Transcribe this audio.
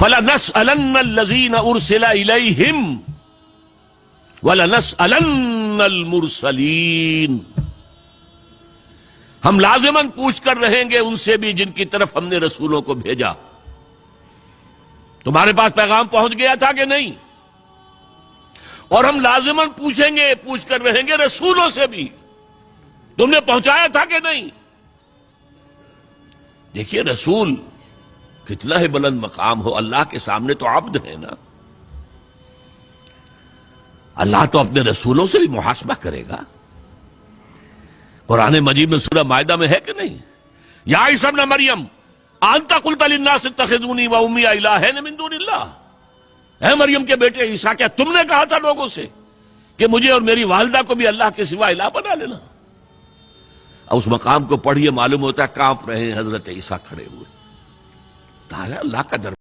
فَلَنَسْأَلَنَّ الَّذِينَ أُرْسِلَ إِلَيْهِمْ وَلَنَسْأَلَنَّ الْمُرْسَلِينَ. ہم لازماً پوچھ کر رہیں گے ان سے بھی جن کی طرف ہم نے رسولوں کو بھیجا. تمہارے پاس پیغام پہنچ گیا تھا کہ نہیں؟ اور ہم لازماً پوچھ کر رہیں گے رسولوں سے بھی تم نے پہنچایا تھا کہ نہیں. دیکھیے رسول کتنا ہی بلند مقام ہو، اللہ کے سامنے تو عبد ہے نا. اللہ تو اپنے رسولوں سے بھی محاسبہ کرے گا. قرآن مجید میں سورہ مائدہ میں ہے کہ نہیں؟ یا عیسی ابن مریم انت قلت للناس اتخذونی وامی الہین من دون اللہ. اے مریم کے بیٹے عیسیٰ، کیا تم نے کہا تھا لوگوں سے کہ مجھے اور میری والدہ کو بھی اللہ کے سوا الہ بنا لینا؟ اب اس مقام کو پڑھیے، معلوم ہوتا ہے کانپ رہے ہیں حضرت عیسیٰ کھڑے ہوئے. اللہ کا دربار